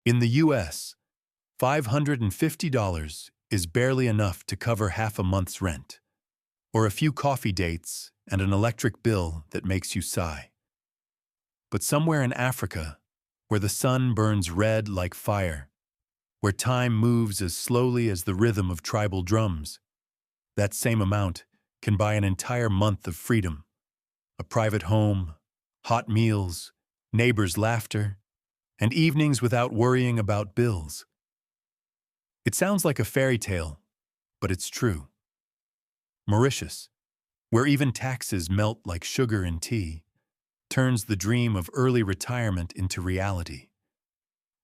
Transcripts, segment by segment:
In the US, $550 is barely enough to cover half a month's rent, or a few coffee dates and an electric bill that makes you sigh. But somewhere in Africa, where the sun burns red like fire, where time moves as slowly as the rhythm of tribal drums, that same amount can buy an entire month of freedom, a private home, hot meals, neighbors' laughter, and evenings without worrying about bills. It sounds like a fairy tale, but it's true. Mauritius, where even taxes melt like sugar in tea, turns the dream of early retirement into reality.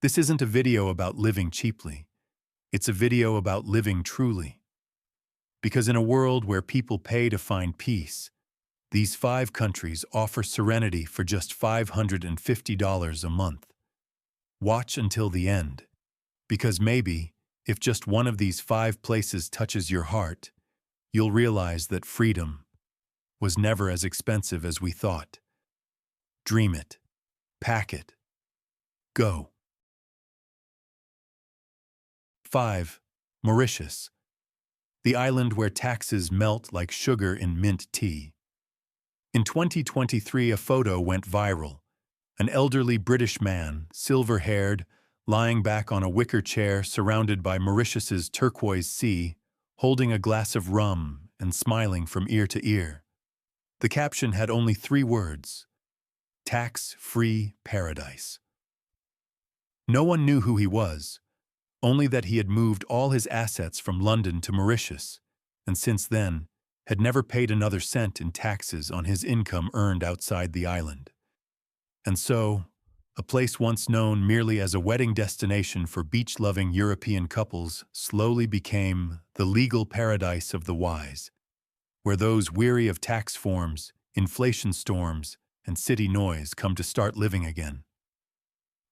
This isn't a video about living cheaply. It's a video about living truly. Because in a world where people pay to find peace, these 5 countries offer serenity for just $550 a month. Watch until the end, because maybe, if just one of these 5 places touches your heart, you'll realize that freedom was never as expensive as we thought. Dream it. Pack it. Go. 5. Mauritius, the island where taxes melt like sugar in mint tea. In 2023, a photo went viral. An elderly British man, silver-haired, lying back on a wicker chair surrounded by Mauritius's turquoise sea, holding a glass of rum and smiling from ear to ear. The caption had only 3 words: tax-free paradise. No one knew who he was, only that he had moved all his assets from London to Mauritius, and since then had never paid another cent in taxes on his income earned outside the island. And so, a place once known merely as a wedding destination for beach-loving European couples slowly became the legal paradise of the wise, where those weary of tax forms, inflation storms, and city noise come to start living again.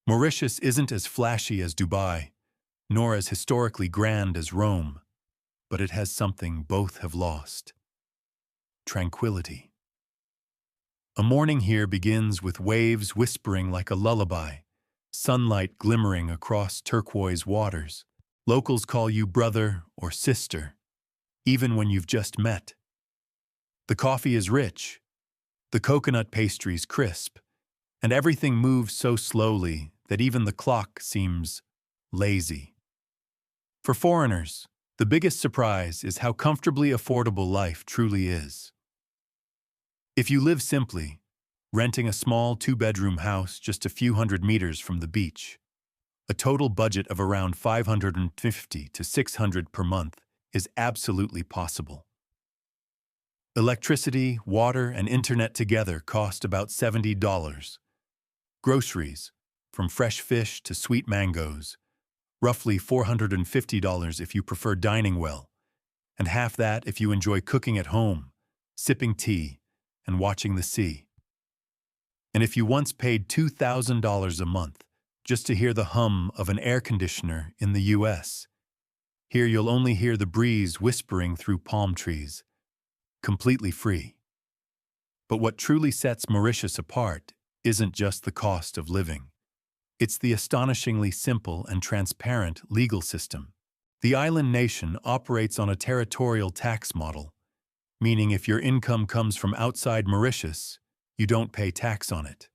Mauritius isn't as flashy as Dubai, nor as historically grand as Rome, but it has something both have lost: tranquility. A morning here begins with waves whispering like a lullaby, sunlight glimmering across turquoise waters. Locals call you brother or sister, even when you've just met. The coffee is rich, the coconut pastries crisp, and everything moves so slowly that even the clock seems lazy. For foreigners, the biggest surprise is how comfortably affordable life truly is. If you live simply, renting a small 2-bedroom house just a few hundred meters from the beach, a total budget of around $550 to $600 per month is absolutely possible. Electricity, water, and internet together cost about $70. Groceries, from fresh fish to sweet mangoes, roughly $450 if you prefer dining well, and half that if you enjoy cooking at home, sipping tea, and watching the sea. And if you once paid $2,000 a month just to hear the hum of an air conditioner in the US, here you'll only hear the breeze whispering through palm trees, completely free. But what truly sets Mauritius apart isn't just the cost of living. It's the astonishingly simple and transparent legal system. The island nation operates on a territorial tax model, meaning if your income comes from outside Mauritius, you don't pay tax on it.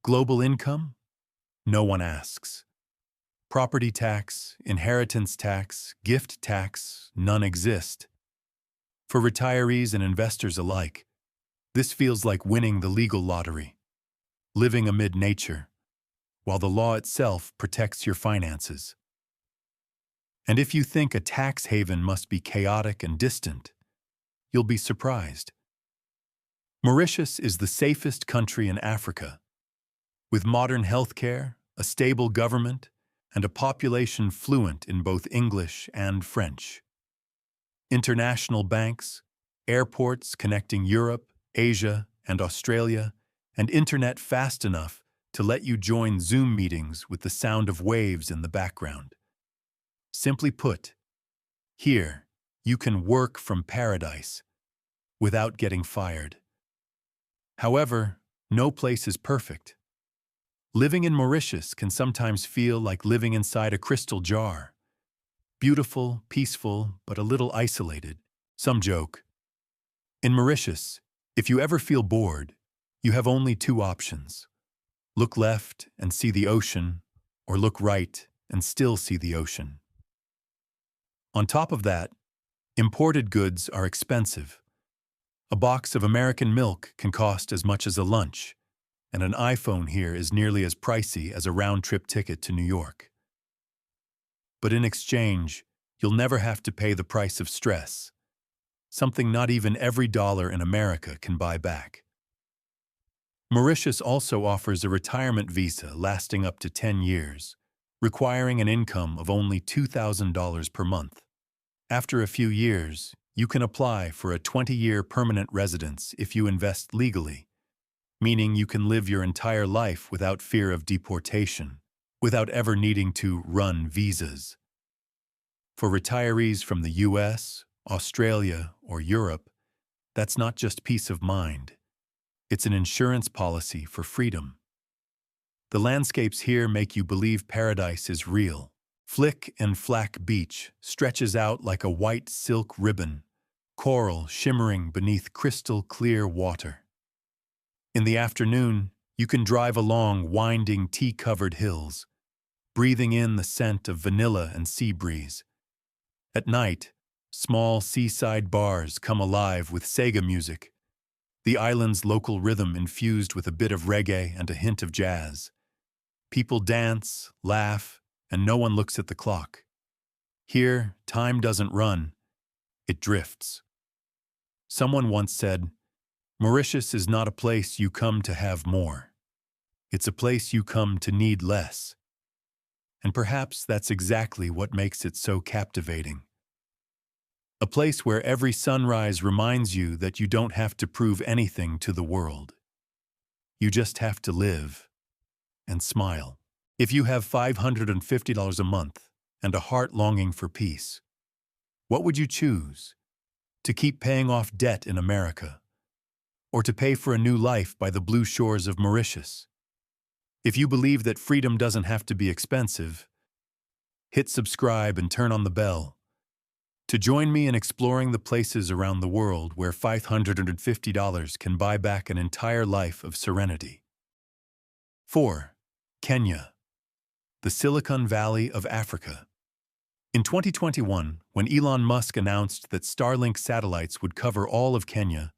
Global income? No one asks. Property tax, inheritance tax, gift tax, none exist. For retirees and investors alike, this feels like winning the legal lottery, living amid nature, while the law itself protects your finances. And if you think a tax haven must be chaotic and distant, you'll be surprised. Mauritius is the safest country in Africa, with modern healthcare, a stable government, and a population fluent in both English and French. International banks, airports connecting Europe, Asia, and Australia, and internet fast enough to let you join Zoom meetings with the sound of waves in the background. Simply put, here, you can work from paradise without getting fired. However, no place is perfect. Living in Mauritius can sometimes feel like living inside a crystal jar. Beautiful, peaceful, but a little isolated. Some joke. In Mauritius, if you ever feel bored, you have only two options. Look left and see the ocean, or look right and still see the ocean. On top of that, imported goods are expensive. A box of American milk can cost as much as a lunch, and an iPhone here is nearly as pricey as a round-trip ticket to New York. But in exchange, you'll never have to pay the price of stress, something not even every dollar in America can buy back. Mauritius also offers a retirement visa lasting up to 10 years, requiring an income of only $2,000 per month. After a few years, you can apply for a 20-year permanent residence if you invest legally, meaning you can live your entire life without fear of deportation, without ever needing to run visas. For retirees from the US, Australia, or Europe, that's not just peace of mind. It's an insurance policy for freedom. The landscapes here make you believe paradise is real. Flick and Flack Beach stretches out like a white silk ribbon, coral shimmering beneath crystal clear water. In the afternoon, you can drive along winding tea-covered hills, breathing in the scent of vanilla and sea breeze. At night, small seaside bars come alive with Sega music, the island's local rhythm infused with a bit of reggae and a hint of jazz. People dance, laugh, and no one looks at the clock. Here, time doesn't run, it drifts. Someone once said, "Mauritius is not a place you come to have more. It's a place you come to need less." And perhaps that's exactly what makes it so captivating. A place where every sunrise reminds you that you don't have to prove anything to the world. You just have to live and smile. If you have $550 a month and a heart longing for peace, what would you choose? To keep paying off debt in America, or to pay for a new life by the blue shores of Mauritius? If you believe that freedom doesn't have to be expensive, hit subscribe and turn on the bell to join me in exploring the places around the world where $550 can buy back an entire life of serenity. 4. Kenya, the Silicon Valley of Africa. In 2021, when Elon Musk announced that Starlink satellites would cover all of Kenya,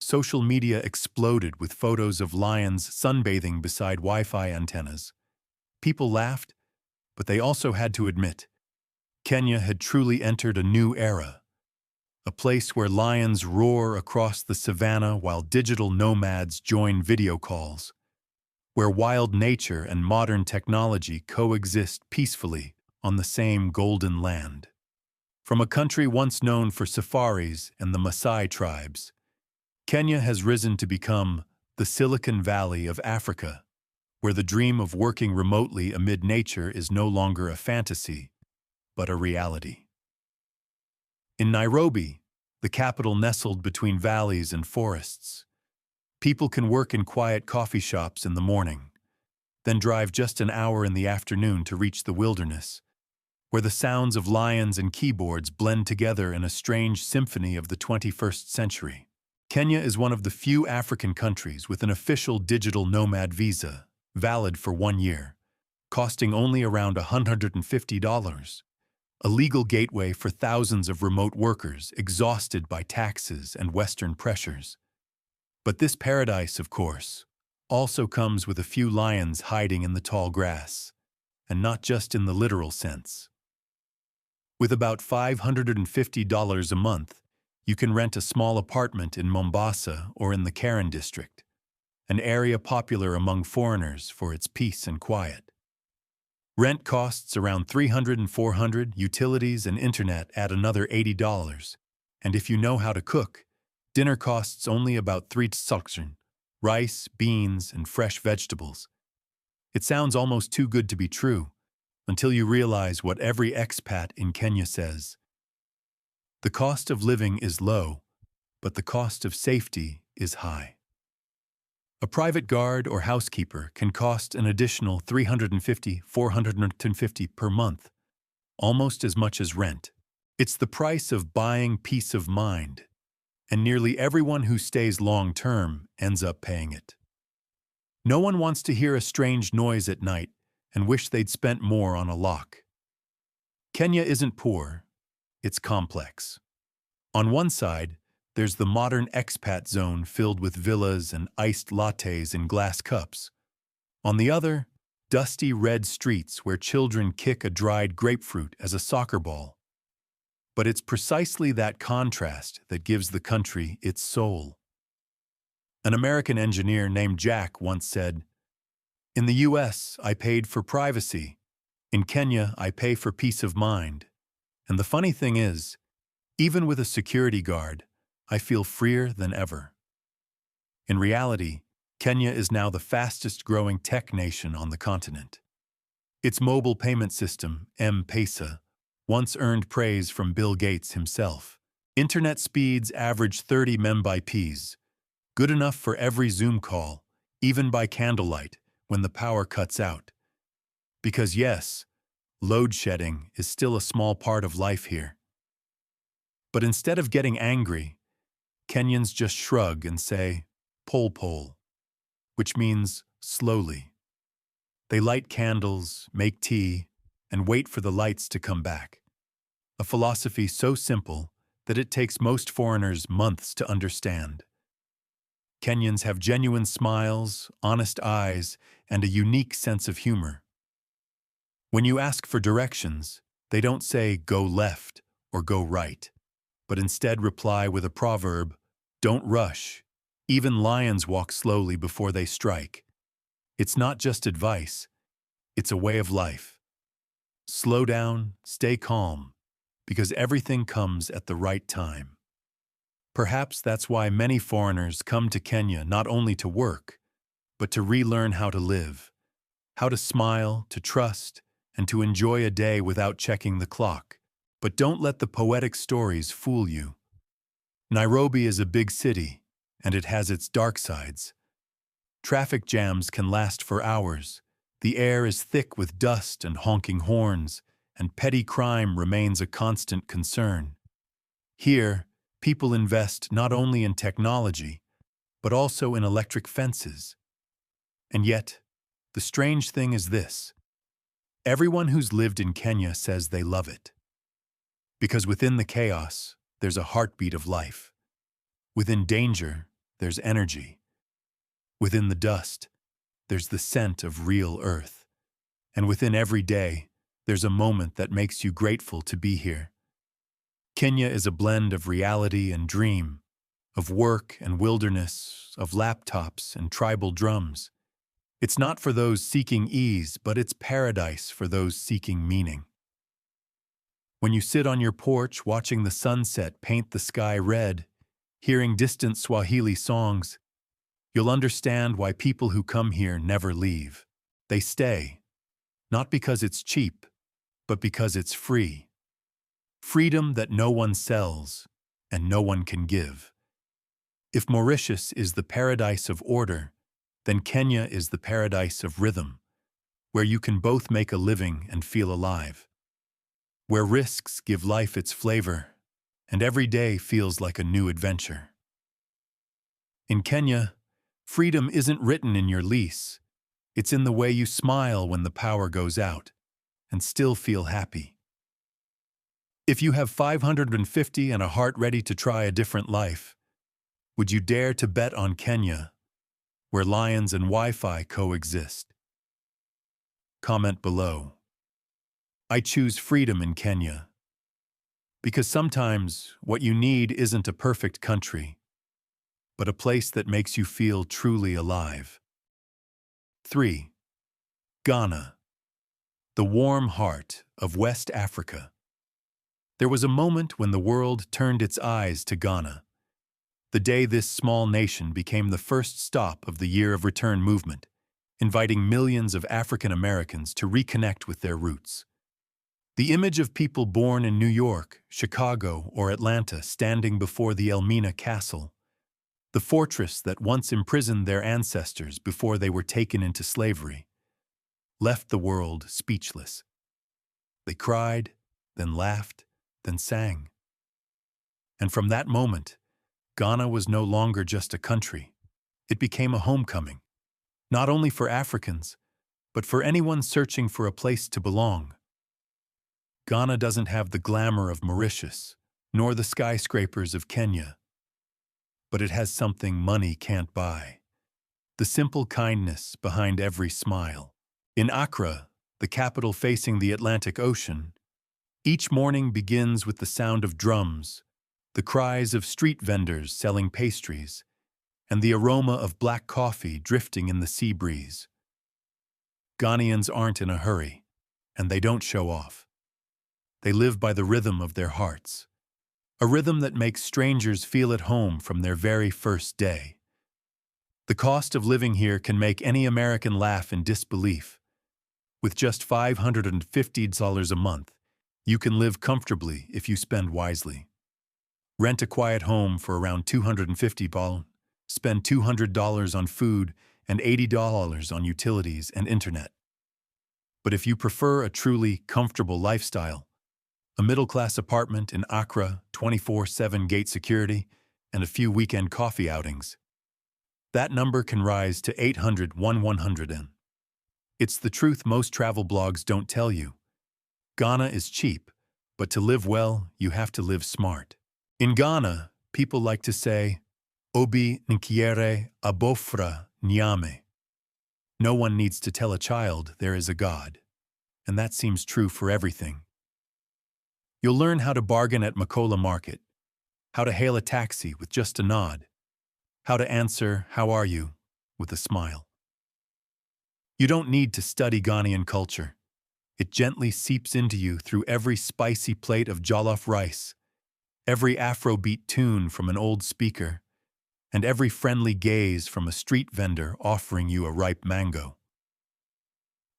social media exploded with photos of lions sunbathing beside Wi-Fi antennas. People laughed, but they also had to admit, Kenya had truly entered a new era, a place where lions roar across the savannah while digital nomads join video calls, where wild nature and modern technology coexist peacefully on the same golden land. From a country once known for safaris and the Maasai tribes, Kenya has risen to become the Silicon Valley of Africa, where the dream of working remotely amid nature is no longer a fantasy, but a reality. In Nairobi, the capital nestled between valleys and forests, people can work in quiet coffee shops in the morning, then drive just an hour in the afternoon to reach the wilderness, where the sounds of lions and keyboards blend together in a strange symphony of the 21st century. Kenya is one of the few African countries with an official digital nomad visa, valid for 1 year, costing only around $150, a legal gateway for thousands of remote workers exhausted by taxes and Western pressures. But this paradise, of course, also comes with a few lions hiding in the tall grass, and not just in the literal sense. With about $550 a month, you can rent a small apartment in Mombasa or in the Karen district, an area popular among foreigners for its peace and quiet. Rent costs around $300 and $400, utilities and internet add another $80, and if you know how to cook, dinner costs only about $3, rice, beans, and fresh vegetables. It sounds almost too good to be true, until you realize what every expat in Kenya says. The cost of living is low, but the cost of safety is high. A private guard or housekeeper can cost an additional $350–450 per month, almost as much as rent. It's the price of buying peace of mind, and nearly everyone who stays long-term ends up paying it. No one wants to hear a strange noise at night and wish they'd spent more on a lock. Kenya isn't poor, it's complex. On one side, there's the modern expat zone filled with villas and iced lattes in glass cups. On the other, dusty red streets where children kick a dried grapefruit as a soccer ball. But it's precisely that contrast that gives the country its soul. An American engineer named Jack once said, "In the US, I paid for privacy. In Kenya, I pay for peace of mind. And the funny thing is, even with a security guard, I feel freer than ever." In reality, Kenya is now the fastest-growing tech nation on the continent. Its mobile payment system, M-Pesa, once earned praise from Bill Gates himself. Internet speeds average 30 Mbps, good enough for every Zoom call, even by candlelight, when the power cuts out. Because yes, load shedding is still a small part of life here. But instead of getting angry, Kenyans just shrug and say, "Pole pole," which means slowly. They light candles, make tea, and wait for the lights to come back. A philosophy so simple that it takes most foreigners months to understand. Kenyans have genuine smiles, honest eyes, and a unique sense of humor. When you ask for directions, they don't say "go left" or "go right," but instead reply with a proverb, "Don't rush. Even lions walk slowly before they strike." It's not just advice, it's a way of life. Slow down, stay calm, because everything comes at the right time. Perhaps that's why many foreigners come to Kenya not only to work, but to relearn how to live, how to smile, to trust, and to enjoy a day without checking the clock. But don't let the poetic stories fool you. Nairobi is a big city, and it has its dark sides. Traffic jams can last for hours. The air is thick with dust and honking horns, and petty crime remains a constant concern. Here, people invest not only in technology, but also in electric fences. And yet, the strange thing is this: everyone who's lived in Kenya says they love it. Because within the chaos, there's a heartbeat of life. Within danger, there's energy. Within the dust, there's the scent of real earth. And within every day, there's a moment that makes you grateful to be here. Kenya is a blend of reality and dream, of work and wilderness, of laptops and tribal drums. It's not for those seeking ease, but it's paradise for those seeking meaning. When you sit on your porch watching the sunset paint the sky red, hearing distant Swahili songs, you'll understand why people who come here never leave. They stay, not because it's cheap, but because it's free. Freedom that no one sells and no one can give. If Mauritius is the paradise of order, then Kenya is the paradise of rhythm, where you can both make a living and feel alive. Where risks give life its flavor, and every day feels like a new adventure. In Kenya, freedom isn't written in your lease. It's in the way you smile when the power goes out, and still feel happy. If you have 550 and a heart ready to try a different life, would you dare to bet on Kenya, where lions and Wi-Fi coexist? Comment below. I choose freedom in Kenya. Because sometimes what you need isn't a perfect country, but a place that makes you feel truly alive. 3. Ghana, the warm heart of West Africa. There was a moment when the world turned its eyes to Ghana, the day this small nation became the first stop of the Year of Return movement, inviting millions of African Americans to reconnect with their roots. The image of people born in New York, Chicago, or Atlanta standing before the Elmina Castle, the fortress that once imprisoned their ancestors before they were taken into slavery, left the world speechless. They cried, then laughed, then sang. And from that moment, Ghana was no longer just a country. It became a homecoming, not only for Africans, but for anyone searching for a place to belong. Ghana doesn't have the glamour of Mauritius, nor the skyscrapers of Kenya, but it has something money can't buy: the simple kindness behind every smile. In Accra, the capital facing the Atlantic Ocean, each morning begins with the sound of drums, the cries of street vendors selling pastries, and the aroma of black coffee drifting in the sea breeze. Ghanaians aren't in a hurry, and they don't show off. They live by the rhythm of their hearts, a rhythm that makes strangers feel at home from their very first day. The cost of living here can make any American laugh in disbelief. With just $550 a month, you can live comfortably if you spend wisely. Rent a quiet home for around $250, spend $200 on food and $80 on utilities and internet. But if you prefer a truly comfortable lifestyle, a middle-class apartment in Accra, 24/7 gate security, and a few weekend coffee outings, that number can rise to $800. It's the truth most travel blogs don't tell you. Ghana is cheap, but to live well, you have to live smart. In Ghana, people like to say, "Obi nkiere abofra nyame." No one needs to tell a child there is a God, and that seems true for everything. You'll learn how to bargain at Makola Market, how to hail a taxi with just a nod, how to answer "How are you?" with a smile. You don't need to study Ghanaian culture. It gently seeps into you through every spicy plate of jollof rice, every Afrobeat tune from an old speaker, and every friendly gaze from a street vendor offering you a ripe mango.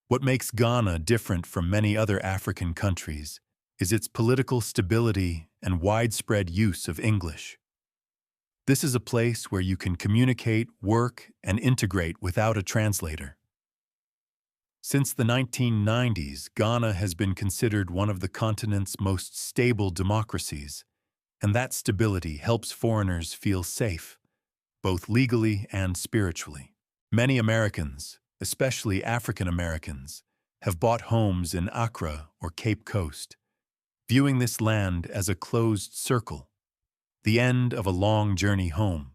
What makes Ghana different from many other African countries is its political stability and widespread use of English. This is a place where you can communicate, work, and integrate without a translator. Since the 1990s, Ghana has been considered one of the continent's most stable democracies, and that stability helps foreigners feel safe, both legally and spiritually. Many Americans, especially African Americans, have bought homes in Accra or Cape Coast, viewing this land as a closed circle, the end of a long journey home.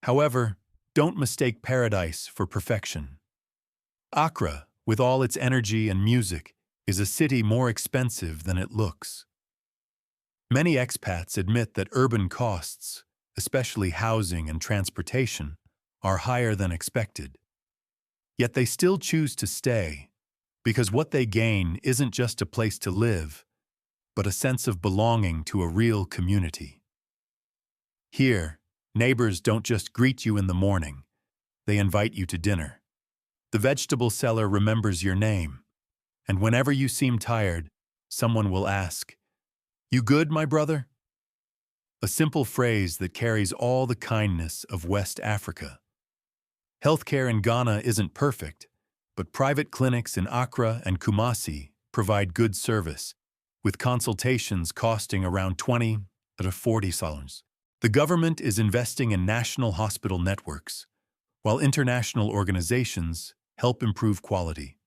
However, don't mistake paradise for perfection. Accra, with all its energy and music, is a city more expensive than it looks. Many expats admit that urban costs, especially housing and transportation, are higher than expected. Yet they still choose to stay, because what they gain isn't just a place to live, but a sense of belonging to a real community. Here, neighbors don't just greet you in the morning, they invite you to dinner. The vegetable seller remembers your name, and whenever you seem tired, someone will ask, "You good, my brother?" A simple phrase that carries all the kindness of West Africa. Healthcare in Ghana isn't perfect, but private clinics in Accra and Kumasi provide good service, with consultations costing around $20 to $40. The government is investing in national hospital networks, while international organizations help improve quality.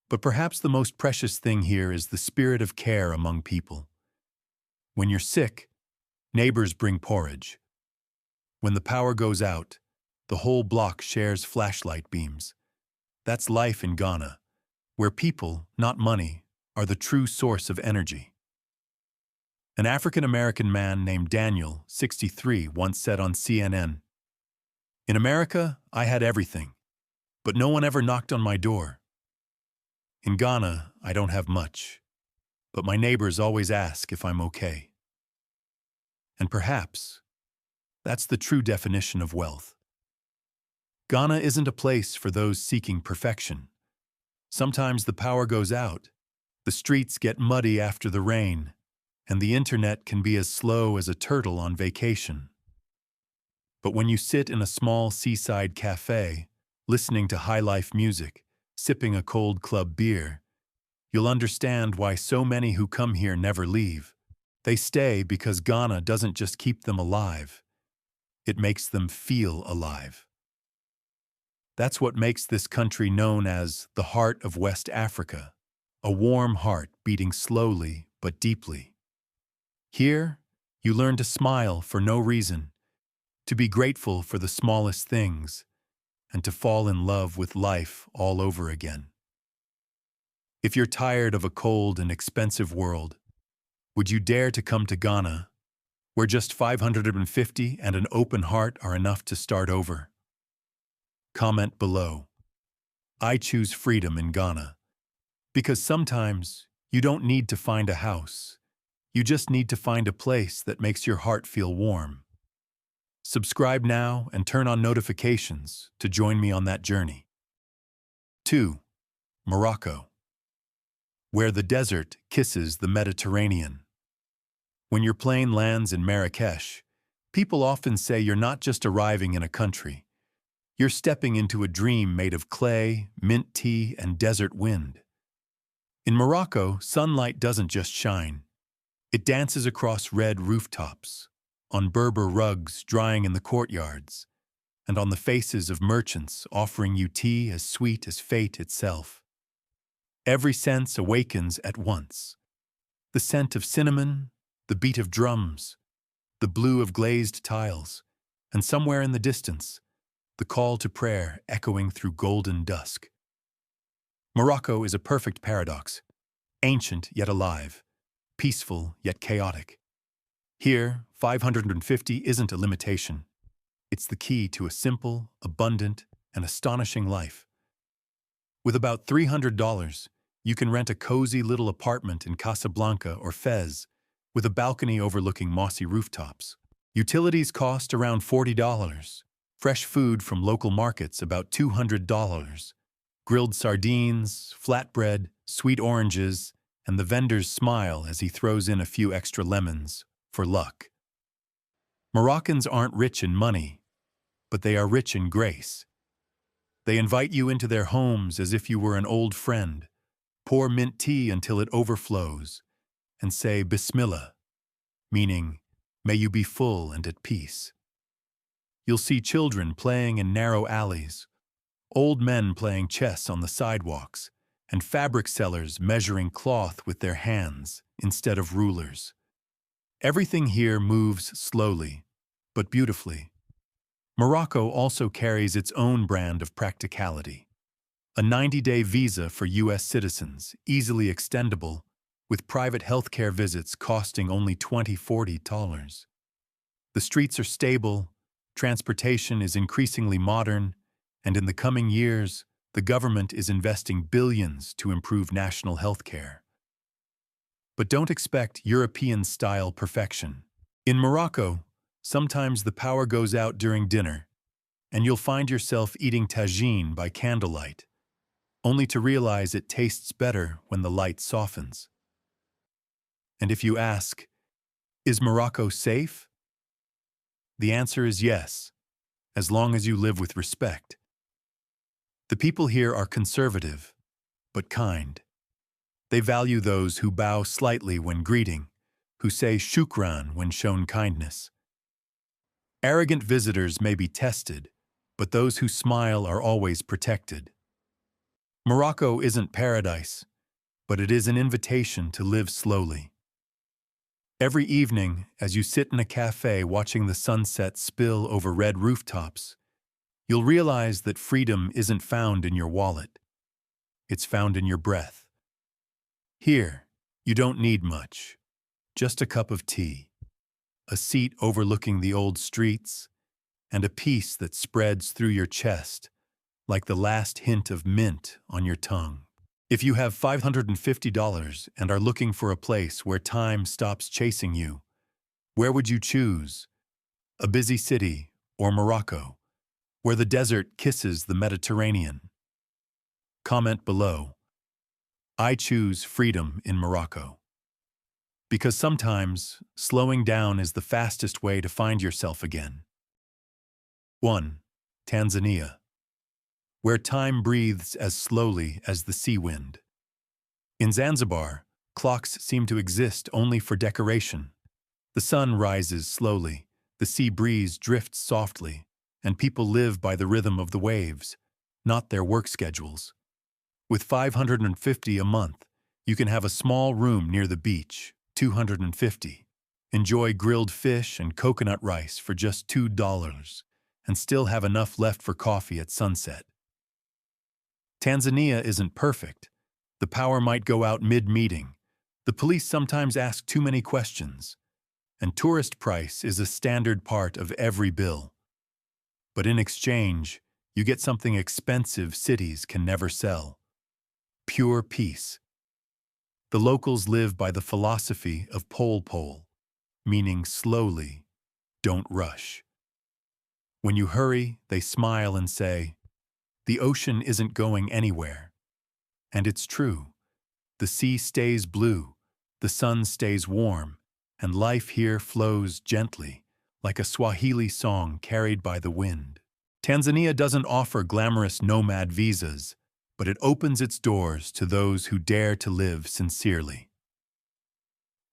But perhaps the most precious thing here is the spirit of care among people. When you're sick, neighbors bring porridge. When the power goes out, the whole block shares flashlight beams. That's life in Ghana, where people, not money, are the true source of energy. An African-American man named Daniel, 63, once said on CNN, "In America, I had everything, but no one ever knocked on my door. In Ghana, I don't have much, but my neighbors always ask if I'm okay." And perhaps that's the true definition of wealth. Ghana isn't a place for those seeking perfection. Sometimes the power goes out, the streets get muddy after the rain, and the internet can be as slow as a turtle on vacation. But when you sit in a small seaside cafe, listening to high-life music, sipping a cold club beer, you'll understand why so many who come here never leave. They stay because Ghana doesn't just keep them alive, it makes them feel alive. That's what makes this country known as the heart of West Africa, a warm heart beating slowly but deeply. Here, you learn to smile for no reason, to be grateful for the smallest things, and to fall in love with life all over again. If you're tired of a cold and expensive world, would you dare to come to Ghana, where just 550 and an open heart are enough to start over? Comment below. I choose freedom in Ghana, because sometimes you don't need to find a house. You just need to find a place that makes your heart feel warm. Subscribe now and turn on notifications to join me on that journey. 2. Morocco, where the desert kisses the Mediterranean. When your plane lands in Marrakesh, people often say you're not just arriving in a country, you're stepping into a dream made of clay, mint tea, and desert wind. In Morocco, sunlight doesn't just shine. It dances across red rooftops, on Berber rugs drying in the courtyards, and on the faces of merchants offering you tea as sweet as fate itself. Every sense awakens at once. The scent of cinnamon, the beat of drums, the blue of glazed tiles, and somewhere in the distance, the call to prayer echoing through golden dusk. Morocco is a perfect paradox, ancient yet alive, peaceful yet chaotic. Here, 550 isn't a limitation. It's the key to a simple, abundant, and astonishing life. With about $300, you can rent a cozy little apartment in Casablanca or Fez, with a balcony overlooking mossy rooftops. Utilities cost around $40. Fresh food from local markets about $200. Grilled sardines, flatbread, sweet oranges, and the vendor's smile as he throws in a few extra lemons, for luck. Moroccans aren't rich in money, but they are rich in grace. They invite you into their homes as if you were an old friend, pour mint tea until it overflows, and say Bismillah, meaning, may you be full and at peace. You'll see children playing in narrow alleys, old men playing chess on the sidewalks, and fabric sellers measuring cloth with their hands instead of rulers. Everything here moves slowly, but beautifully. Morocco also carries its own brand of practicality. A 90-day visa for U.S. citizens, easily extendable, with private healthcare visits costing only $20–40. The streets are stable, transportation is increasingly modern, and in the coming years, the government is investing billions to improve national healthcare. But don't expect European-style perfection. In Morocco, sometimes the power goes out during dinner, and you'll find yourself eating tagine by candlelight, only to realize it tastes better when the light softens. And if you ask, is Morocco safe? The answer is yes, as long as you live with respect. The people here are conservative, but kind. They value those who bow slightly when greeting, who say shukran when shown kindness. Arrogant visitors may be tested, but those who smile are always protected. Morocco isn't paradise, but it is an invitation to live slowly. Every evening, as you sit in a cafe watching the sunset spill over red rooftops, you'll realize that freedom isn't found in your wallet. It's found in your breath. Here, you don't need much. Just a cup of tea, a seat overlooking the old streets, and a peace that spreads through your chest like the last hint of mint on your tongue. If you have $550 and are looking for a place where time stops chasing you, where would you choose? A busy city or Morocco, where the desert kisses the Mediterranean? Comment below. I choose freedom in Morocco. Because sometimes, slowing down is the fastest way to find yourself again. 1. Tanzania, where time breathes as slowly as the sea wind. In Zanzibar, clocks seem to exist only for decoration. The sun rises slowly, the sea breeze drifts softly, and people live by the rhythm of the waves, not their work schedules. With 550 a month, you can have a small room near the beach, 250. Enjoy grilled fish and coconut rice for just $2, and still have enough left for coffee at sunset. Tanzania isn't perfect. The power might go out mid-meeting. The police sometimes ask too many questions. And tourist price is a standard part of every bill. But in exchange, you get something expensive cities can never sell: pure peace. The locals live by the philosophy of pole, meaning slowly, don't rush. When you hurry, they smile and say, "The ocean isn't going anywhere." And it's true. The sea stays blue, the sun stays warm, and life here flows gently, like a Swahili song carried by the wind. Tanzania doesn't offer glamorous nomad visas, but it opens its doors to those who dare to live sincerely.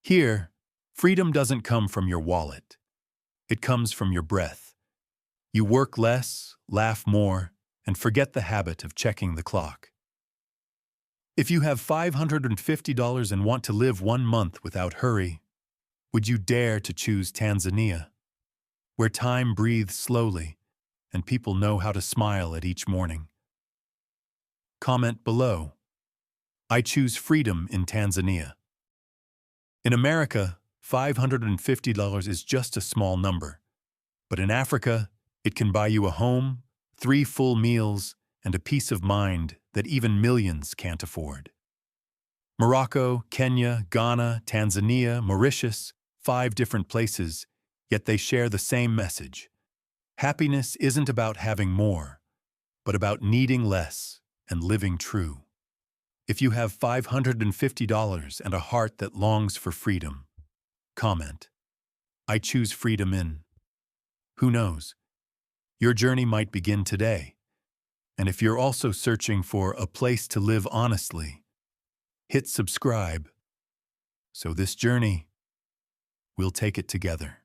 Here, freedom doesn't come from your wallet. It comes from your breath. You work less, laugh more, and forget the habit of checking the clock. If you have $550 and want to live 1 month without hurry, would you dare to choose Tanzania, where time breathes slowly and people know how to smile at each morning? Comment below. I choose freedom in Tanzania. In America, $550 is just a small number. But in Africa, it can buy you a home, 3 full meals, and a peace of mind that even millions can't afford. Morocco, Kenya, Ghana, Tanzania, Mauritius, 5 different places, yet they share the same message. Happiness isn't about having more, but about needing less and living true. If you have $550 and a heart that longs for freedom, comment, I choose freedom in. Who knows? Your journey might begin today. And if you're also searching for a place to live honestly, hit subscribe. So this journey, we'll take it together.